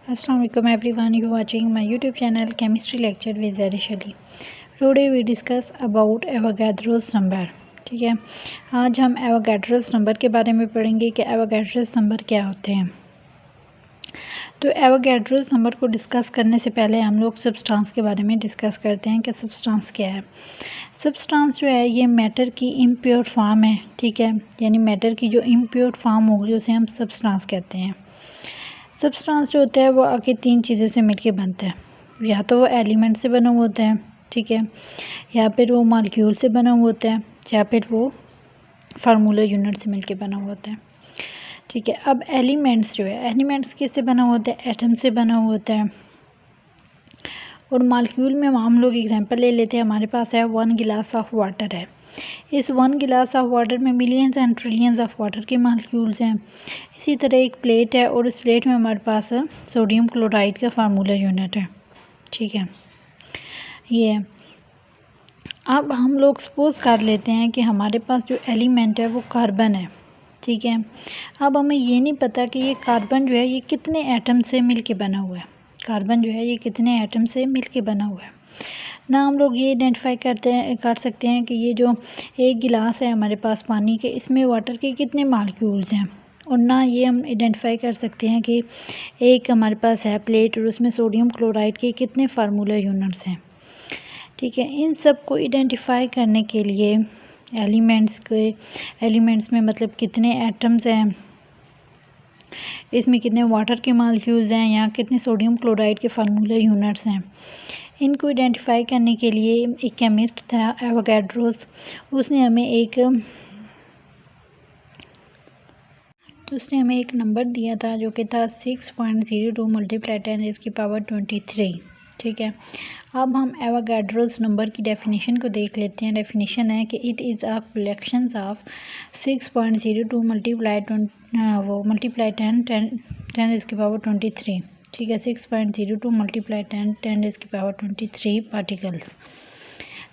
Assalamualaikum everyone, you watching my YouTube channel Chemistry Lecture with Zarish Ali. Today we discuss about Avogadro's number. ठीक है, आज हम Avogadro's number के बारे में पढ़ेंगे कि एवोगैड्रोस नंबर क्या होते हैं। तो एवोगैड्रोस नंबर को डिस्कस करने से पहले हम लोग सब्सटेंस के बारे में डिस्कस करते हैं कि सब्सटेंस क्या है। सब्सटेंस जो है ये मैटर की इम्प्योर फॉर्म है, ठीक है, यानी मैटर की जो इम्प्योर फॉर्म होगी उसे हम सब्सटेंस कहते हैं। सब्सटेंस जो होता है वो आगे तीन चीज़ों से मिलके बनता है, या तो वो एलिमेंट से बना हुआ होता है, ठीक है, या फिर वो मॉलिक्यूल से बना हुआ होता है, या फिर वो फार्मूला यूनिट से मिलके बना हुआ होता है, ठीक है। अब एलिमेंट्स जो है, एलिमेंट्स किससे बना हुआ होता है? एटम से बना हुआ होता है। और मॉलिक्यूल में हम लोग एग्जांपल ले लेते हैं, हमारे पास है 1 गिलास ऑफ वाटर है। इस 1 गिलास ऑफ वाटर में millions and trillions of water के मॉलिक्यूल्स हैं। इसी तरह एक प्लेट है और उस प्लेट में हमारे पास सोडियम क्लोराइड का फार्मूला यूनिट है, ठीक है, ये है। अब हम लोग सपोज़ कर लेते हैं कि हमारे पास जो एलिमेंट है वो कार्बन है, ठीक है। अब हमें ये नहीं पता कि ये कार्बन जो है ये कितने एटम से मिलके बना हुआ है। कार्बन जो है ये कितने एटम से मिलके बना हुआ है ना। हम लोग ये आइडेंटिफाई कर सकते हैं कि ये जो एक गिलास है हमारे पास पानी के, इसमें वाटर के कितने मॉलिक्यूल्स हैं, और ना ये हम आइडेंटिफाई कर सकते हैं कि एक हमारे पास है प्लेट और उसमें सोडियम क्लोराइड के कितने फार्मूला यूनिट्स हैं, ठीक है। इन सब को आइडेंटिफाई करने के लिए एलिमेंट्स में मतलब कितने एटम्स हैं, इसमें कितने वाटर के मॉलिक्यूल्स हैं, या कितने सोडियम क्लोराइड के फार्मूला यूनिट्स हैं, इनको आइडेंटिफाई करने के लिए एक केमिस्ट था एवोगैड्रोस। उसने हमें एक नंबर दिया था जो कि था 6.02 मल्टीप्लाई 10⁻23, ठीक है। अब हम एवोगैड्रोस नंबर की डेफिनेशन को देख लेते हैं। डेफिनेशन है कि it is a collection of 6.02 multiply 10⁻23, ठीक है, 6.02 मल्टीप्लाई 10⁻23 पार्टिकल्स।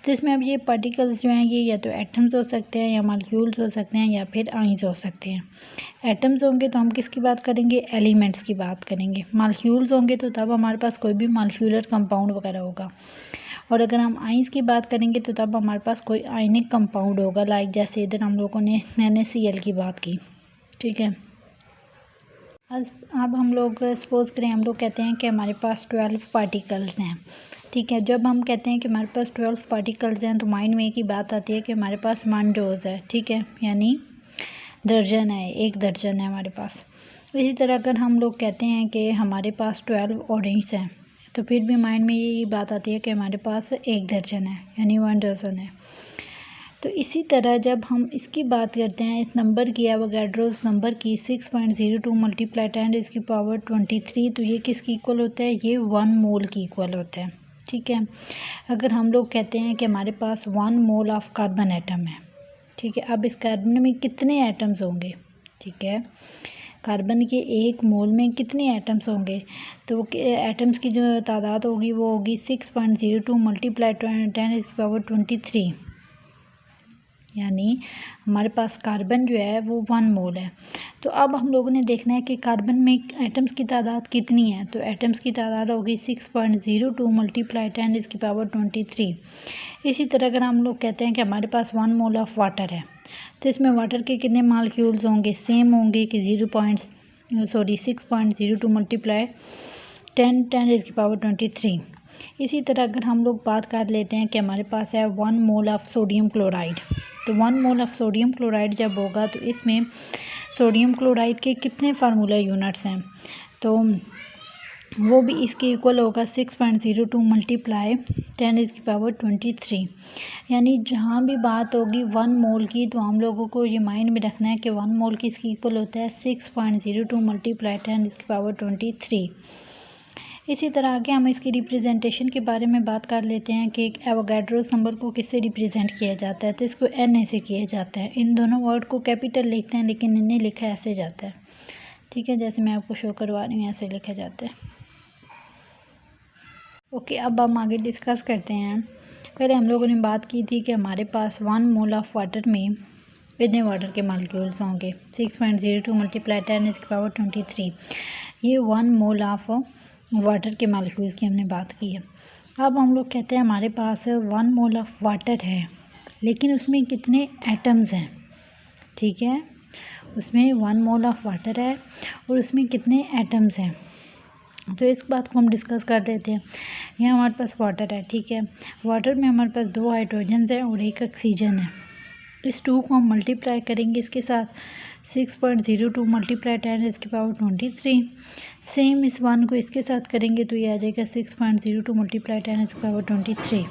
तो इसमें अब ये पार्टिकल्स जो हैं ये या तो एटम्स हो सकते हैं, या मॉलिक्यूल्स हो सकते हैं, या फिर आइंस हो सकते हैं। एटम्स होंगे तो हम किसकी बात करेंगे? एलिमेंट्स की बात करेंगे। मॉलिक्यूल्स होंगे तो तब हमारे पास कोई भी मॉलिक्यूलर कंपाउंड वगैरह होगा। और अगर हम आइंस की बात करेंगे तो तब हमारे पास कोई आयनिक कंपाउंड होगा, लाइक जैसे इधर हम लोगों ने NaCl की बात की, ठीक है। अब हम लोग सपोज़ करें, हम लोग कहते हैं कि हमारे पास 12 पार्टिकल्स हैं, ठीक है। जब हम कहते हैं कि हमारे पास 12 पार्टिकल्स हैं तो माइंड में एक ही बात आती है कि हमारे पास 1 डोज है, ठीक है, यानी दर्जन है, एक दर्जन है हमारे पास। इसी तरह अगर हम लोग कहते हैं कि हमारे पास 12 ऑरेंज हैं तो फिर भी माइंड में यही बात आती है कि हमारे पास एक दर्जन है, यानी 1 डजन है। तो इसी तरह जब हम इसकी बात करते हैं, इस नंबर की, एवोगैड्रोस नंबर की, 6.02 मल्टीप्लाई 10⁻23, तो ये किसकी इक्वल होता है? ये 1 मोल की इक्वल होता है, ठीक है। अगर हम लोग कहते हैं कि हमारे पास 1 मोल ऑफ कार्बन एटम है, ठीक है। अब इस कार्बन में कितने एटम्स होंगे, ठीक है, कार्बन के एक मोल में कितने एटम्स होंगे? तो एटम्स की जो तादाद होगी वो होगी 6.02 मल्टीप्लाई 10⁻23, यानी हमारे पास कार्बन जो है वो 1 मोल है। तो अब हम लोगों ने देखना है कि कार्बन में एटम्स की तादाद कितनी है। तो एटम्स की तादाद होगी 6.02 मल्टीप्लाई 10⁻23। इसी तरह अगर हम लोग कहते हैं कि हमारे पास 1 मोल ऑफ वाटर है तो इसमें वाटर के कितने मॉलिक्यूल्स होंगे? सेम होंगे कि 6.02 मल्टीप्लाई 10⁻23। इसी तरह अगर हम लोग बात कर लेते हैं कि हमारे पास है 1 मोल ऑफ सोडियम क्लोराइड, तो 1 मोल ऑफ सोडियम क्लोराइड जब होगा तो इसमें सोडियम क्लोराइड के कितने फार्मूला यूनिट्स हैं? तो वो भी इसके इक्वल होगा 6.02 मल्टीप्लाई 10⁻23, यानी जहाँ भी बात होगी 1 मोल की तो हम लोगों को ये माइंड में रखना है कि 1 मोल की इसकी इक्वल होता है 6.02 मल्टीप्लाई 10⁻23। इसी तरह आगे हम इसकी रिप्रेजेंटेशन के बारे में बात कर लेते हैं कि एवोगैड्रोस नंबर को किससे रिप्रेजेंट किया जाता है। तो इसको Na से किया जाता है। इन दोनों वर्ड को कैपिटल लिखते हैं लेकिन इन्हें लिखा ऐसे जाता है, ठीक है, जैसे मैं आपको शो करवा रही हूँ ऐसे लिखा जाता है। ओके, अब हम आगे डिस्कस करते हैं। पहले हम लोगों ने बात की थी कि हमारे पास 1 मोल ऑफ वाटर में कितने वाटर के मालिक्यूल्स होंगे। 6.02 मल्टीप्लाई 10⁻23, ये 1 मोल ऑफ वाटर के मालिक्यूल्स की हमने बात की है। अब हम लोग कहते हैं हमारे पास 1 मोल ऑफ वाटर है, लेकिन उसमें कितने एटम्स हैं। ठीक है, उसमें 1 मोल ऑफ वाटर है और उसमें कितने एटम्स हैं, तो इस बात को हम डिस्कस कर देते हैं। यहाँ हमारे पास वाटर है, ठीक है, वाटर में हमारे पास 2 हाइड्रोजन हैं और 1 ऑक्सीजन है। इस 2 को हम मल्टीप्लाई करेंगे इसके साथ 6.02 मल्टीप्लाई 10⁻23। सेम इस 1 को इसके साथ करेंगे तो ये आ जाएगा 6.02 मल्टीप्लाई 10⁻23।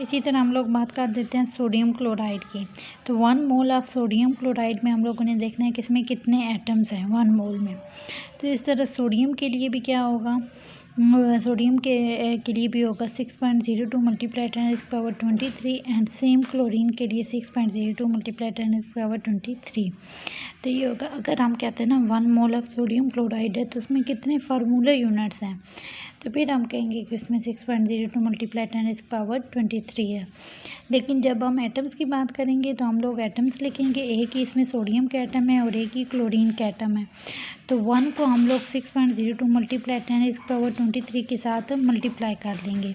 इसी तरह हम लोग बात कर देते हैं सोडियम क्लोराइड की। तो 1 मोल ऑफ सोडियम क्लोराइड में हम लोगों ने देखना है कि इसमें कितने एटम्स हैं 1 मोल में। तो इस तरह सोडियम के लिए भी क्या होगा, सोडियम के लिए भी होगा 6.02 मल्टीप्लाई 10⁻23 एंड सेम क्लोरीन के लिए 6.02 मल्टीप्लाई 10⁻23। तो ये होगा, अगर हम कहते हैं ना 1 मोल ऑफ सोडियम क्लोराइड है तो उसमें कितने फार्मूला यूनिट्स हैं, तो फिर हम कहेंगे कि उसमें 6.02 मल्टीप्लाई 10⁻23 है। लेकिन जब हम एटम्स की बात करेंगे तो हम लोग एटम्स लिखेंगे, एक ही इसमें सोडियम का एटम है और एक ही क्लोरीन का एटम है। तो 1 को हम लोग 6.02 मल्टीप्लाई 10⁻23 के साथ मल्टीप्लाई कर देंगे।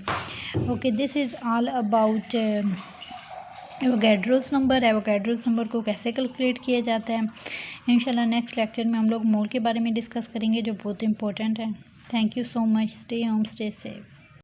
Okay, this is all about Avogadro's number. Avogadro's number को कैसे कैलकुलेट किया जाता है, इंशाल्लाह नेक्स्ट लेक्चर में हम लोग मोल के बारे में डिस्कस करेंगे, जो बहुत इंपॉर्टेंट है। Thank you so much. Stay home, stay safe.